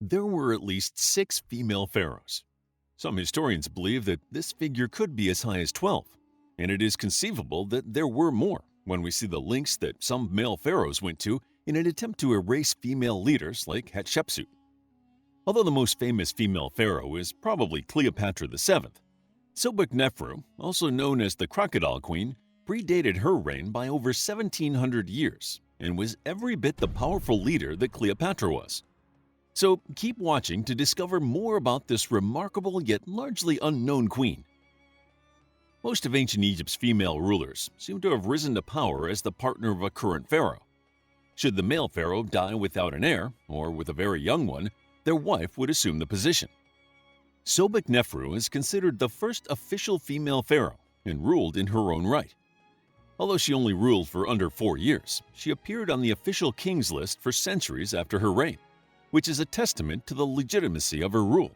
There were at least 6 female pharaohs. Some historians believe that this figure could be as high as 12, and it is conceivable that there were more when we see the links that some male pharaohs went to in an attempt to erase female leaders like Hatshepsut. Although the most famous female pharaoh is probably Cleopatra VII, Sobekneferu, also known as the Crocodile Queen, predated her reign by over 1,700 years and was every bit the powerful leader that Cleopatra was. So keep watching to discover more about this remarkable yet largely unknown queen. Most of ancient Egypt's female rulers seem to have risen to power as the partner of a current pharaoh. Should the male pharaoh die without an heir, or with a very young one, their wife would assume the position. Sobekneferu is considered the first official female pharaoh and ruled in her own right. Although she only ruled for under 4 years, she appeared on the official king's list for centuries after her reign, which is a testament to the legitimacy of her rule.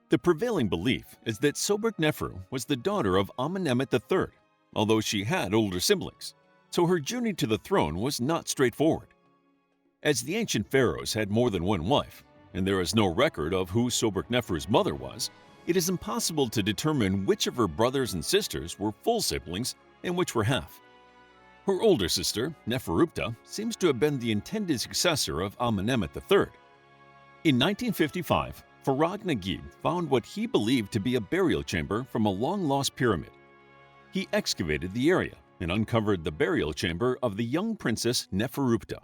The prevailing belief is that Sobekneferu was the daughter of Amenemhet III, although she had older siblings, so her journey to the throne was not straightforward. As the ancient pharaohs had more than one wife, and there is no record of who Sobekneferu's mother was, it is impossible to determine which of her brothers and sisters were full siblings and which were half. Her older sister, Neferupta, seems to have been the intended successor of Amenemhet III. In 1955, Pharoah Nagib found what he believed to be a burial chamber from a long-lost pyramid. He excavated the area and uncovered the burial chamber of the young princess Neferupta.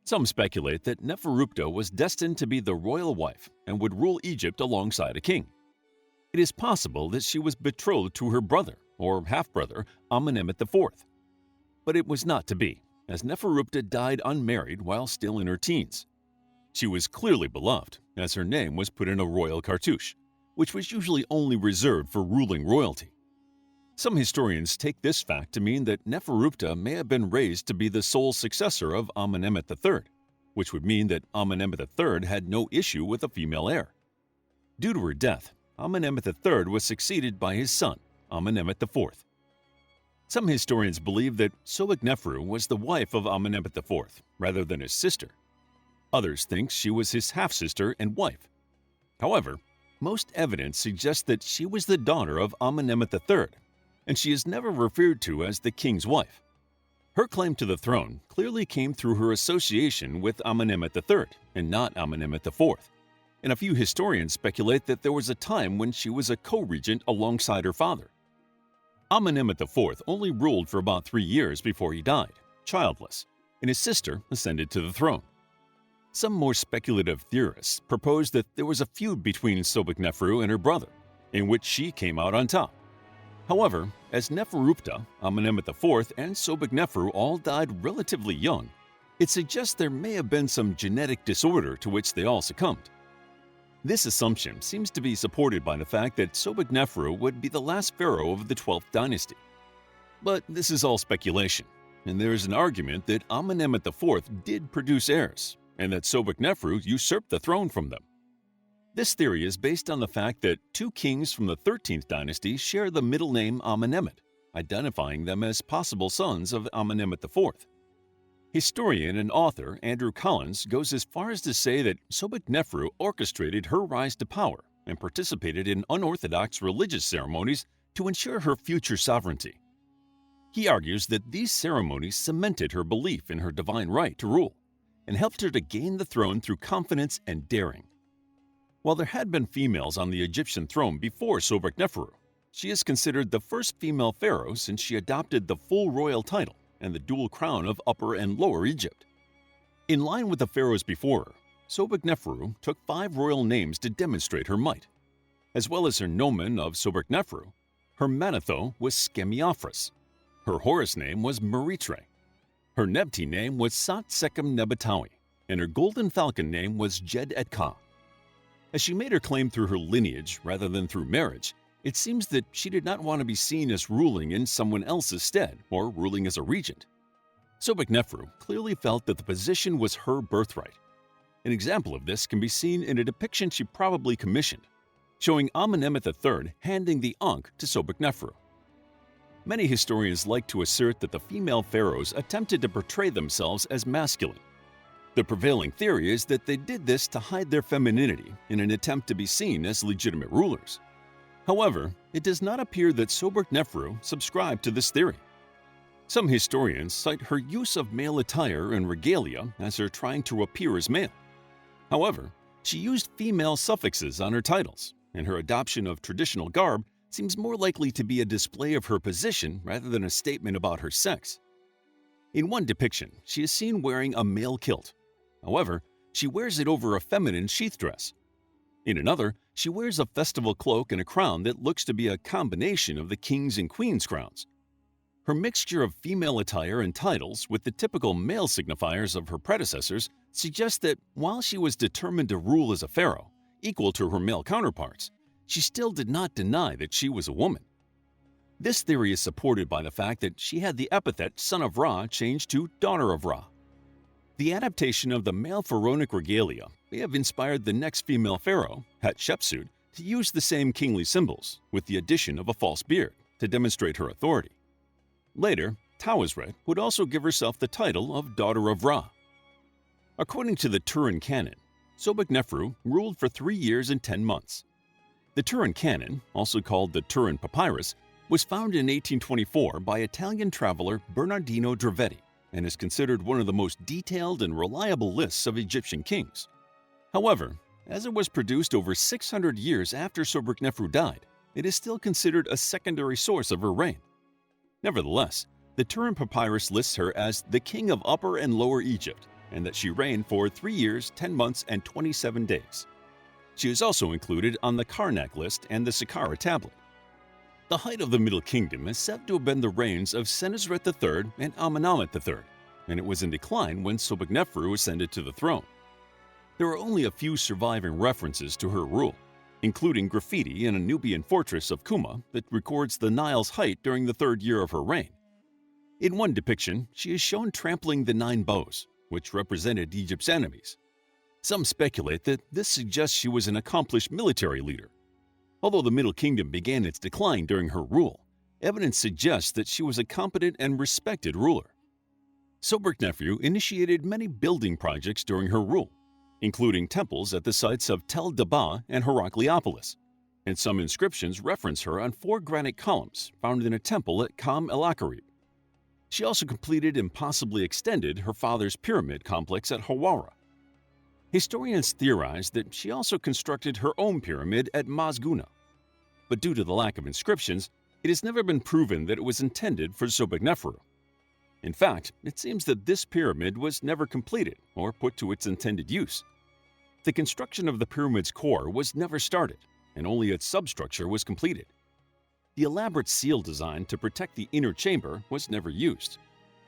Some speculate that Neferupta was destined to be the royal wife and would rule Egypt alongside a king. It is possible that she was betrothed to her brother, or half-brother, Amenemhet IV. But it was not to be, as Neferupta died unmarried while still in her teens. She was clearly beloved, as her name was put in a royal cartouche, which was usually only reserved for ruling royalty. Some historians take this fact to mean that Neferupta may have been raised to be the sole successor of Amenemhet III, which would mean that Amenemhet III had no issue with a female heir. Due to her death, Amenemhet III was succeeded by his son, Amenemhet IV. Some historians believe that Sobekneferu was the wife of Amenemhet IV rather than his sister. Others think she was his half-sister and wife. However, most evidence suggests that she was the daughter of Amenemhet III, and she is never referred to as the king's wife. Her claim to the throne clearly came through her association with Amenemhet III and not Amenemhet IV, and a few historians speculate that there was a time when she was a co-regent alongside her father. Amenemhet IV only ruled for about 3 years before he died, childless, and his sister ascended to the throne. Some more speculative theorists propose that there was a feud between Sobekneferu and her brother, in which she came out on top. However, as Neferupta, Amenemhet IV, and Sobekneferu all died relatively young, it suggests there may have been some genetic disorder to which they all succumbed. This assumption seems to be supported by the fact that Sobekneferu would be the last pharaoh of the 12th dynasty. But this is all speculation, and there is an argument that Amenemhet IV did produce heirs, and that Sobekneferu usurped the throne from them. This theory is based on the fact that 2 kings from the 13th dynasty share the middle name Amenemhet, identifying them as possible sons of Amenemhet IV. Historian and author Andrew Collins goes as far as to say that Sobekneferu orchestrated her rise to power and participated in unorthodox religious ceremonies to ensure her future sovereignty. He argues that these ceremonies cemented her belief in her divine right to rule and helped her to gain the throne through confidence and daring. While there had been females on the Egyptian throne before Sobekneferu, she is considered the first female pharaoh since she adopted the full royal title and the dual crown of Upper and Lower Egypt. In line with the pharaohs before her, Sobekneferu took 5 royal names to demonstrate her might. As well as her nomen of Sobekneferu, her manetho was Skemiaphras, her Horus name was Meritre, her Nebti name was Sat Sekem Nebatawi, and her golden falcon name was Jed et Ka. As she made her claim through her lineage rather than through marriage, it seems that she did not want to be seen as ruling in someone else's stead or ruling as a regent. Sobekneferu clearly felt that the position was her birthright. An example of this can be seen in a depiction she probably commissioned, showing Amenemhet III handing the Ankh to Sobekneferu. Many historians like to assert that the female pharaohs attempted to portray themselves as masculine. The prevailing theory is that they did this to hide their femininity in an attempt to be seen as legitimate rulers. However, it does not appear that Sobekneferu subscribed to this theory. Some historians cite her use of male attire and regalia as her trying to appear as male. However, she used female suffixes on her titles, and her adoption of traditional garb seems more likely to be a display of her position rather than a statement about her sex. In one depiction, she is seen wearing a male kilt. However, she wears it over a feminine sheath dress. In another, she wears a festival cloak and a crown that looks to be a combination of the king's and queen's crowns. Her mixture of female attire and titles with the typical male signifiers of her predecessors suggests that while she was determined to rule as a pharaoh, equal to her male counterparts, she still did not deny that she was a woman. This theory is supported by the fact that she had the epithet son of Ra changed to daughter of Ra. The adaptation of the male pharaonic regalia may have inspired the next female pharaoh, Hatshepsut, to use the same kingly symbols, with the addition of a false beard, to demonstrate her authority. Later, Tawazret would also give herself the title of daughter of Ra. According to the Turin Canon, Sobekneferu ruled for 3 years and 10 months. The Turin Canon, also called the Turin Papyrus, was found in 1824 by Italian traveler Bernardino Dravetti and is considered one of the most detailed and reliable lists of Egyptian kings. However, as it was produced over 600 years after Sobekneferu died, it is still considered a secondary source of her reign. Nevertheless, the Turin Papyrus lists her as the king of Upper and Lower Egypt, and that she reigned for 3 years, 10 months, and 27 days. She is also included on the Karnak list and the Saqqara tablet. The height of the Middle Kingdom is said to have been the reigns of Senusret III and Amenemhet III, and it was in decline when Sobekneferu ascended to the throne. There are only a few surviving references to her rule, including graffiti in a Nubian fortress of Kuma that records the Nile's height during the 3rd year of her reign. In one depiction, she is shown trampling the 9 bows, which represented Egypt's enemies. Some speculate that this suggests she was an accomplished military leader. Although the Middle Kingdom began its decline during her rule, evidence suggests that she was a competent and respected ruler. Sobekneferu initiated many building projects during her rule, including temples at the sites of Tel Dabah and Heracleopolis, and some inscriptions reference her on 4 granite columns found in a temple at Kam el-Akharib. She also completed and possibly extended her father's pyramid complex at Hawara. Historians theorize that she also constructed her own pyramid at Mazguna, but due to the lack of inscriptions, it has never been proven that it was intended for Sobekneferu. In fact, it seems that this pyramid was never completed or put to its intended use. The construction of the pyramid's core was never started, and only its substructure was completed. The elaborate seal design to protect the inner chamber was never used,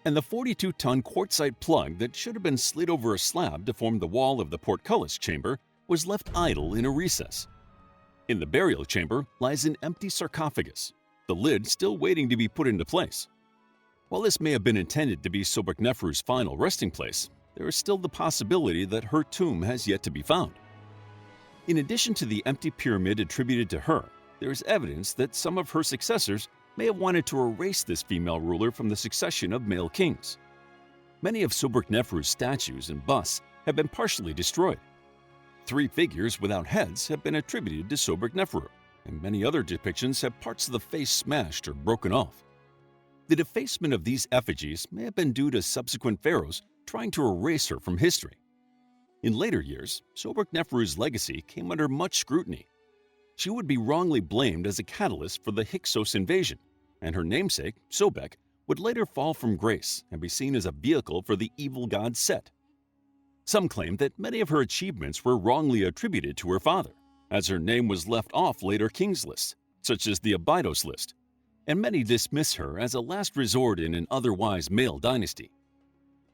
and the 42-ton quartzite plug that should have been slid over a slab to form the wall of the portcullis chamber was left idle in a recess. In the burial chamber lies an empty sarcophagus, the lid still waiting to be put into place. While this may have been intended to be Sobekneferu's final resting place, there is still the possibility that her tomb has yet to be found. In addition to the empty pyramid attributed to her, there is evidence that some of her successors may have wanted to erase this female ruler from the succession of male kings. Many of Sobekneferu's statues and busts have been partially destroyed. 3 figures without heads have been attributed to Sobekneferu, and many other depictions have parts of the face smashed or broken off. The defacement of these effigies may have been due to subsequent pharaohs trying to erase her from history. In later years, Sobekneferu's legacy came under much scrutiny. She would be wrongly blamed as a catalyst for the Hyksos invasion, and her namesake, Sobek, would later fall from grace and be seen as a vehicle for the evil god Set. Some claim that many of her achievements were wrongly attributed to her father, as her name was left off later kings' lists, such as the Abydos list, and many dismiss her as a last resort in an otherwise male dynasty.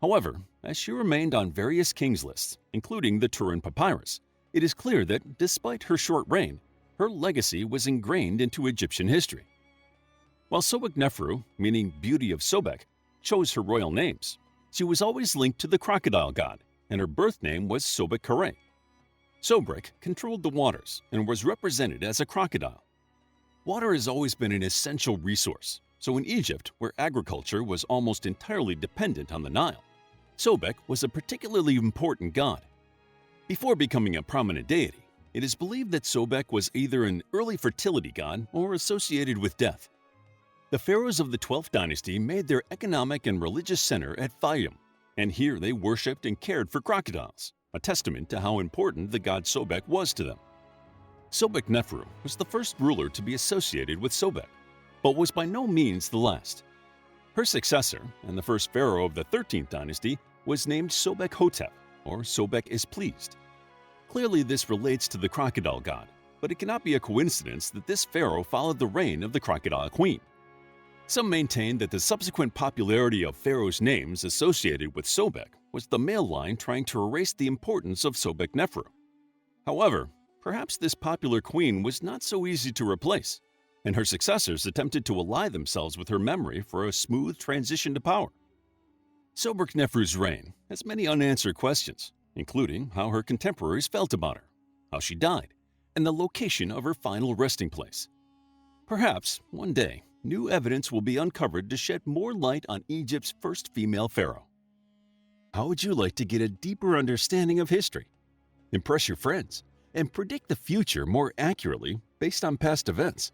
However, as she remained on various kings' lists, including the Turin Papyrus, it is clear that despite her short reign, her legacy was ingrained into Egyptian history. While Sobekneferu, meaning beauty of Sobek, chose her royal names, she was always linked to the crocodile god, and her birth name was Sobekneferu. Sobek controlled the waters and was represented as a crocodile. Water has always been an essential resource, so in Egypt, where agriculture was almost entirely dependent on the Nile, Sobek was a particularly important god. Before becoming a prominent deity, it is believed that Sobek was either an early fertility god or associated with death. The pharaohs of the 12th dynasty made their economic and religious center at Fayum, and here they worshipped and cared for crocodiles, a testament to how important the god Sobek was to them. Sobekneferu was the first ruler to be associated with Sobek, but was by no means the last. Her successor, and the first pharaoh of the 13th dynasty, was named Sobek-hotep, or Sobek is pleased. Clearly this relates to the crocodile god, but it cannot be a coincidence that this pharaoh followed the reign of the crocodile queen. Some maintain that the subsequent popularity of pharaohs' names associated with Sobek was the male line trying to erase the importance of Sobekneferu. However, perhaps this popular queen was not so easy to replace, and her successors attempted to ally themselves with her memory for a smooth transition to power. Sobekneferu's reign has many unanswered questions, including how her contemporaries felt about her, how she died, and the location of her final resting place. Perhaps, one day, new evidence will be uncovered to shed more light on Egypt's first female pharaoh. How would you like to get a deeper understanding of history, impress your friends, and predict the future more accurately based on past events?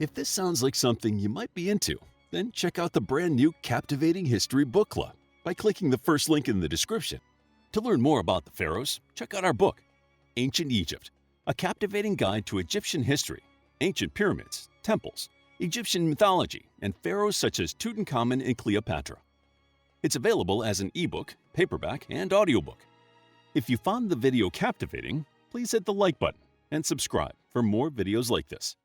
If this sounds like something you might be into, then check out the brand new Captivating History Book Club by clicking the first link in the description. To learn more about the pharaohs, check out our book, Ancient Egypt, a captivating guide to Egyptian history, ancient pyramids, temples, Egyptian mythology, and pharaohs such as Tutankhamun and Cleopatra. It's available as an ebook, paperback, and audiobook. If you found the video captivating, please hit the like button and subscribe for more videos like this.